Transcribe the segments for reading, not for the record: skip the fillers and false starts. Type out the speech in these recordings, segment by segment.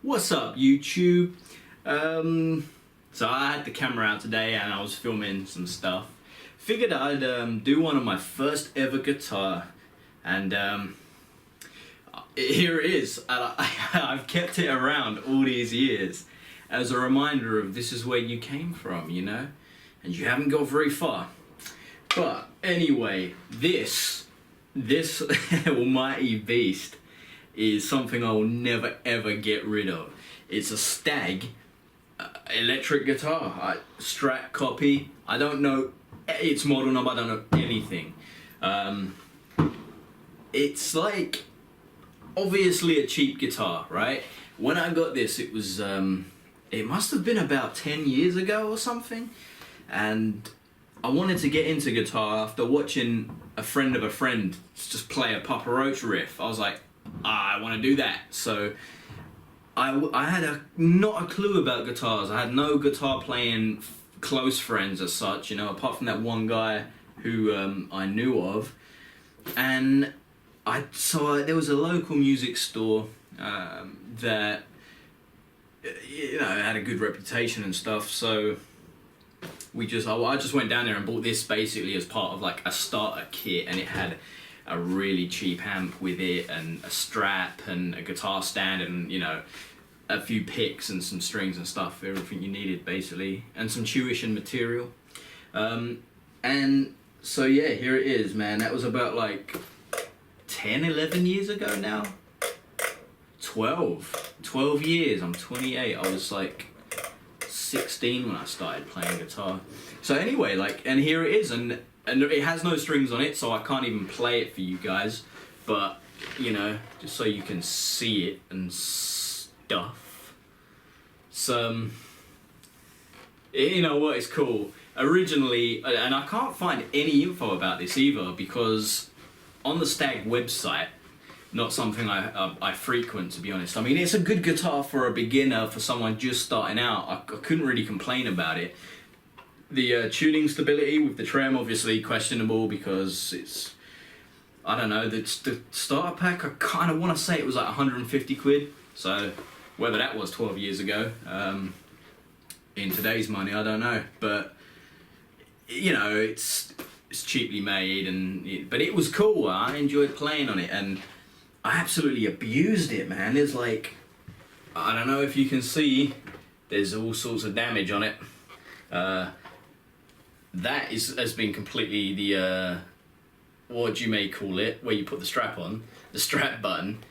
What's up, YouTube? So I had the camera out today and I was filming some stuff. Figured I'd do one on my first ever guitar, and here it is. And I've kept it around all these years as a reminder of this is where you came from, you know, and you haven't got very far. But anyway, this almighty beast is something I will never ever get rid of. It's a Stagg electric guitar, Strat copy. I don't know its model number, I don't know anything. It's like obviously a cheap guitar, right? When I got this, it was it must have been about 10 years ago or something, and I wanted to get into guitar after watching a friend of a friend just play a Papa Roach riff. I was like, I want to do that. So I had not a clue about guitars. I had no guitar playing close friends as such, you know, apart from that one guy who I knew of. And there was a local music store that, you know, had a good reputation and stuff. So I just went down there and bought this basically as part of like a starter kit, and it had a really cheap amp with it and a strap and a guitar stand and, you know, a few picks and some strings and stuff, everything you needed basically, and some tuition material. And so yeah, here it is, man. That was about like 10, 11 years ago now. 12 years. I'm 28. I was like 16 when I started playing guitar. So anyway, like, and here it is, and it has no strings on it, so I can't even play it for you guys, but, you know, just so you can see it and stuff. So, you know what, it's cool. Originally, and I can't find any info about this either, because on the Stagg website, not something I frequent, to be honest. I mean, it's a good guitar for a beginner, for someone just starting out. I couldn't really complain about it. The tuning stability with the trem, obviously questionable, because it's, I don't know, the starter pack, I kind of want to say it was like 150 quid. So whether that was 12 years ago, in today's money, I don't know. But, you know, it's cheaply made, but it was cool. I enjoyed playing on it, and I absolutely abused it, man. There's like, I don't know if you can see, there's all sorts of damage on it. That has been completely the, what you may call it, where you put the strap on, the strap button,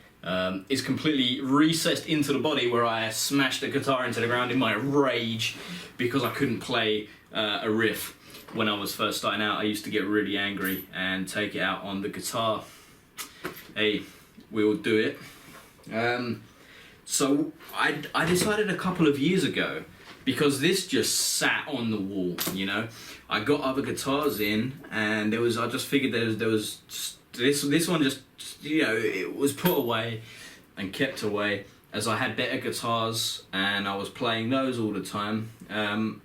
is completely recessed into the body, where I smashed the guitar into the ground in my rage because I couldn't play a riff. When I was first starting out, I used to get really angry and take it out on the guitar. Hey, we all do it. So I decided a couple of years ago, because this just sat on the wall, you know. I got other guitars in, and I just figured there was just, this one just, you know, it was put away and kept away, as I had better guitars and I was playing those all the time. And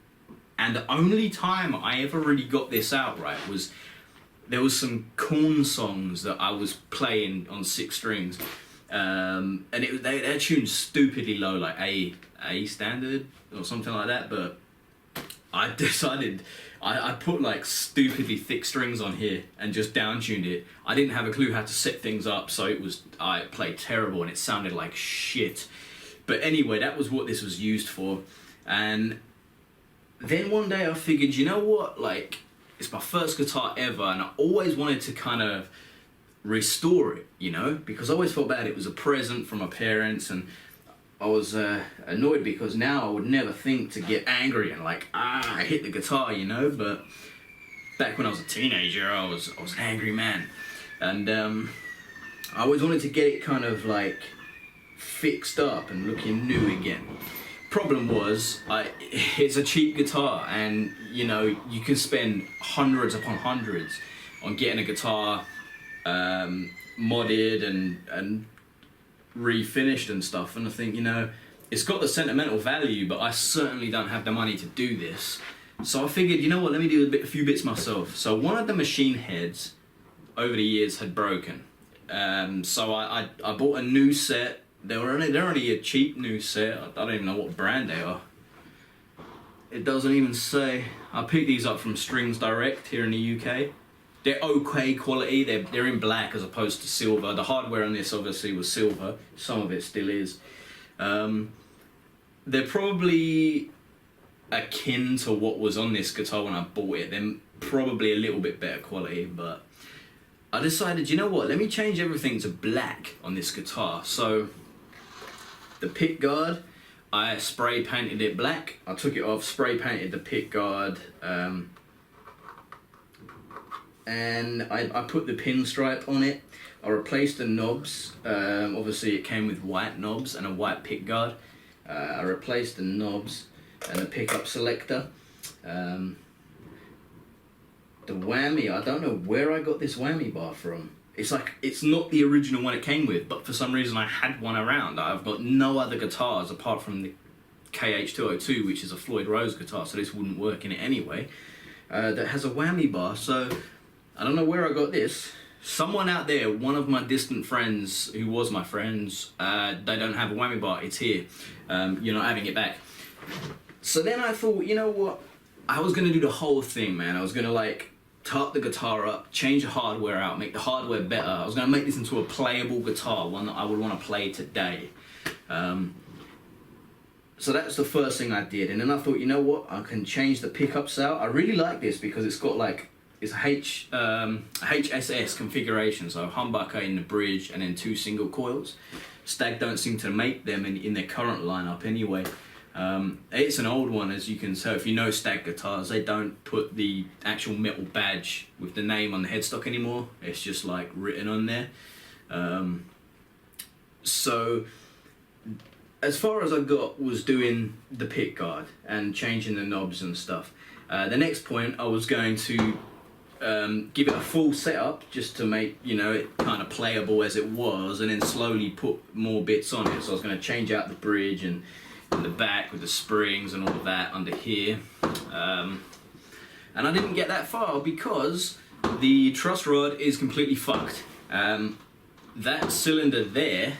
the only time I ever really got this out right was, there was some Korn songs that I was playing on 6 strings, and they're tuned stupidly low, like A standard or something like that. But I decided I put like stupidly thick strings on here and just down tuned it. I didn't have a clue how to set things up, so I played terrible and it sounded like shit. But anyway, that was what this was used for. And then one day I figured, you know what, like, it's my first guitar ever, and I always wanted to kind of restore it, you know, because I always felt bad. It was a present from my parents, and I was annoyed because now I would never think to get angry and like, I hit the guitar, you know. But back when I was a teenager, I was an angry man, and I always wanted to get it kind of like fixed up and looking new again. Problem was, it's a cheap guitar, and you know, you can spend hundreds upon hundreds on getting a guitar modded and refinished and stuff. And I think, you know, it's got the sentimental value, but I certainly don't have the money to do this. So I figured, you know what, let me do a few bits myself. So one of the machine heads over the years had broken. So I bought a new set they're only a cheap new set. I don't even know what brand they are. It doesn't even say. I picked these up from Strings Direct here in the UK. They're okay quality. They're in black as opposed to silver. The hardware on this obviously was silver. Some of it still is. They're probably akin to what was on this guitar when I bought it. They're probably a little bit better quality, but I decided, you know what, let me change everything to black on this guitar. So the pick guard, I spray painted it black. I took it off, spray painted the pick guard, and I put the pinstripe on it. I replaced the knobs. Obviously it came with white knobs and a white pick guard. I replaced the knobs and the pickup selector. The whammy, I don't know where I got this whammy bar from. It's like, it's not the original one it came with, but for some reason I had one around. I've got no other guitars apart from the KH202, which is a Floyd Rose guitar, so this wouldn't work in it anyway, that has a whammy bar. So I don't know where I got this. Someone out there, one of my distant friends, who was my friends, they don't have a whammy bar, it's here. You're not having it back. So then I thought, you know what? I was gonna do the whole thing, man. I was gonna like tart the guitar up, change the hardware out, make the hardware better. I was gonna make this into a playable guitar, one that I would wanna play today. So that's the first thing I did. And then I thought, you know what? I can change the pickups out. I really like this because it's got like, it's a HSS configuration, so humbucker in the bridge and then 2 single coils. Stagg don't seem to make them in their current lineup anyway. It's an old one, as you can tell. If you know Stagg guitars, they don't put the actual metal badge with the name on the headstock anymore. It's just like written on there. So as far as I got was doing the pick guard and changing the knobs and stuff. The next point, I was going to give it a full setup just to make, you know, it kind of playable as it was, and then slowly put more bits on it. So I was going to change out the bridge and the back with the springs and all of that under here. And I didn't get that far because the truss rod is completely fucked. That cylinder there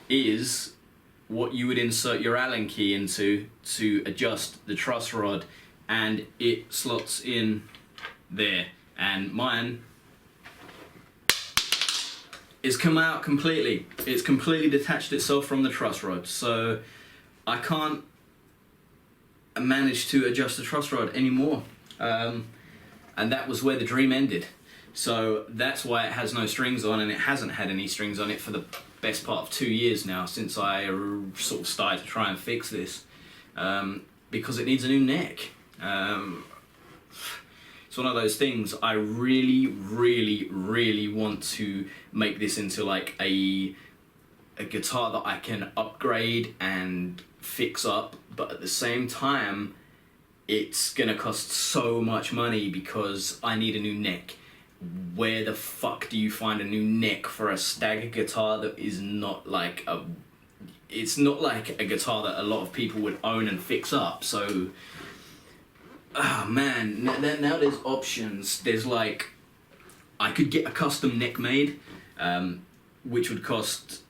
is what you would insert your Allen key into to adjust the truss rod, and it slots in there, and mine is come out completely. It's completely detached itself from the truss rod, so I can't manage to adjust the truss rod anymore. And that was where the dream ended. So that's why it has no strings on, and it hasn't had any strings on it for the best part of 2 years now, since I sort of started to try and fix this, because it needs a new neck. It's one of those things. I really, really, really want to make this into like a guitar that I can upgrade and fix up, but at the same time, it's gonna cost so much money because I need a new neck. Where the fuck do you find a new neck for a Stagg guitar that is not like a... It's not like a guitar that a lot of people would own and fix up, so... Oh man, now there's options. There's like... I could get a custom neck made, which would cost...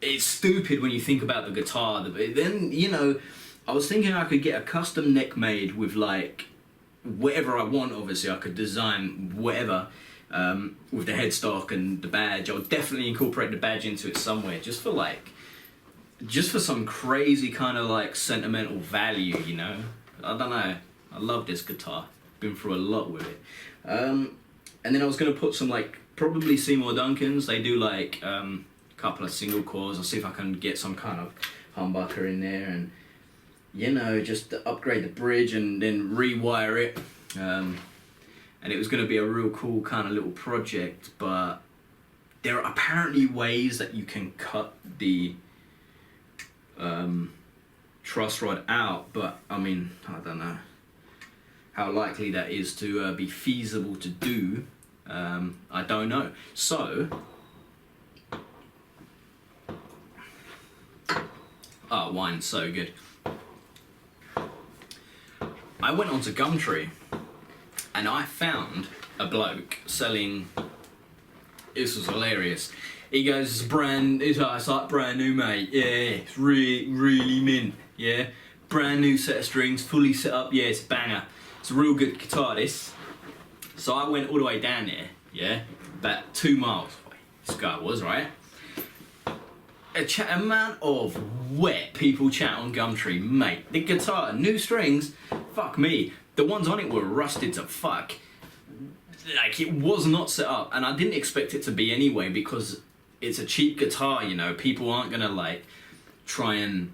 It's stupid when you think about the guitar. Then, you know, I was thinking I could get a custom neck made with like... whatever I want. Obviously I could design whatever with the headstock and the badge. I would definitely incorporate the badge into it somewhere, just for some crazy kind of like sentimental value, you know. I don't know, I love this guitar, been through a lot with it. And then I was going to put some like probably Seymour Duncans. They do like a couple of single coils. I'll see if I can get some kind of humbucker in there, and you know, just upgrade the bridge and then rewire it. And it was going to be a real cool kind of little project, but there are apparently ways that you can cut the truss rod out, but I mean, I don't know how likely that is to be feasible to do. I don't know. So, oh, wine's so good. I went onto Gumtree and I found a bloke selling, this was hilarious, He goes, it's like brand new, mate. Yeah, it's really mint. Yeah, brand new set of strings, fully set up. Yeah, it's a banger. It's a real good guitar, this. So I went all the way down there. Yeah, about 2 miles away. This guy was, right? Amount of wet people chat on Gumtree, mate. The guitar, new strings, fuck me. The ones on it were rusted to fuck. Like, it was not set up, and I didn't expect it to be anyway, because it's a cheap guitar, you know. People aren't gonna like try and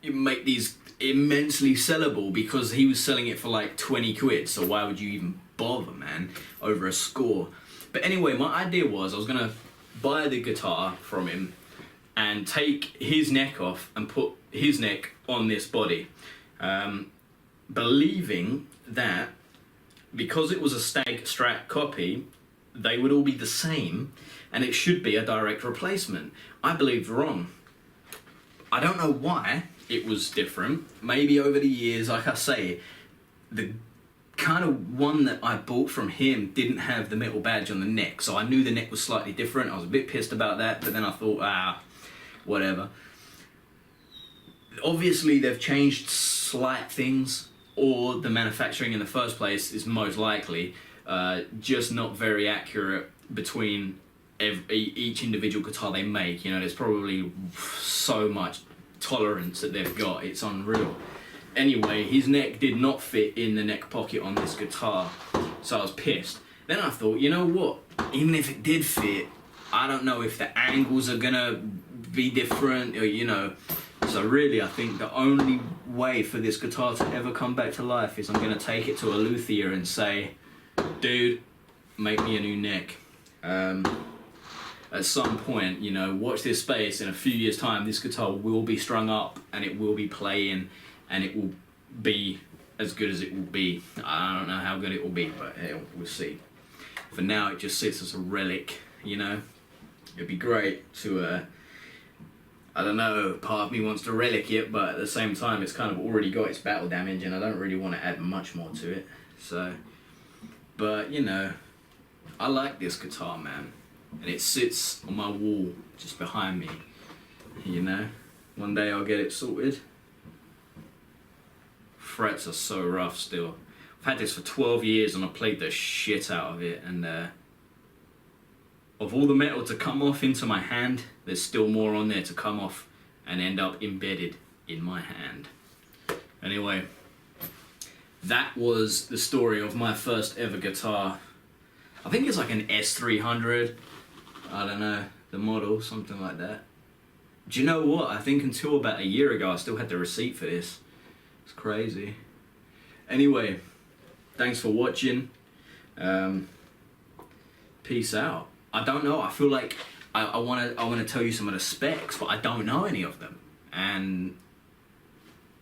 make these immensely sellable, because he was selling it for like 20 quid, so why would you even bother, man, over a score? But anyway, my idea was I was gonna buy the guitar from him and take his neck off and put his neck on this body, believing that because it was a Stagg Strat copy, they would all be the same and it should be a direct replacement. I believed wrong. I don't know why it was different. Maybe over the years, like I say, the kind of one that I bought from him didn't have the metal badge on the neck, so I knew the neck was slightly different. I was a bit pissed about that, but then I thought, whatever. Obviously, they've changed slight things, or the manufacturing in the first place is most likely just not very accurate between each individual guitar they make. You know, there's probably so much tolerance that they've got, it's unreal. Anyway, his neck did not fit in the neck pocket on this guitar, so I was pissed. Then I thought, you know what, even if it did fit, I don't know if the angles are gonna be different, or, you know. So really, I think the only way for this guitar to ever come back to life is I'm gonna take it to a luthier and say, dude, make me a new neck. At some point, you know, watch this space, in a few years' time, this guitar will be strung up and it will be playing, and it will be as good as it will be. I don't know how good it will be, but hey, we'll see. For now, it just sits as a relic, you know. It'd be great to, I don't know, part of me wants to relic it, but at the same time, it's kind of already got its battle damage, and I don't really want to add much more to it. So, but, you know, I like this guitar, man. And it sits on my wall, just behind me, you know. One day I'll get it sorted. Frets are so rough still. I've had this for 12 years and I played the shit out of it, and of all the metal to come off into my hand, there's still more on there to come off and end up embedded in my hand. Anyway, that was the story of my first ever guitar. I think it's like an S300, I don't know, the model, something like that. Do you know what? I think until about a year ago I still had the receipt for this. It's crazy. Anyway, thanks for watching. Peace out. I don't know, I feel like I wanna tell you some of the specs, but I don't know any of them. And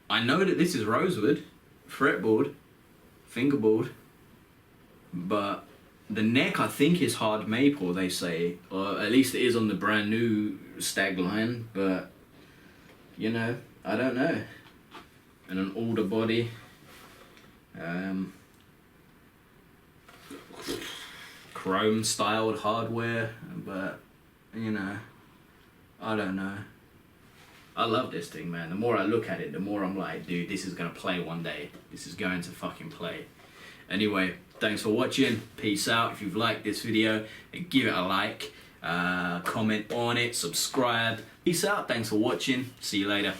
I know that this is rosewood, fretboard, fingerboard, but the neck I think is hard maple, they say, or at least it is on the brand new Stagg line, but you know, I don't know. And an older body, chrome styled hardware, but you know, I don't know. I love this thing, man. The more I look at it, the more I'm like, dude, this is gonna play one day. This is going to fucking play. Anyway, thanks for watching. Peace out. If you've liked this video, give it a like, comment on it, subscribe. Peace out. Thanks for watching. See you later.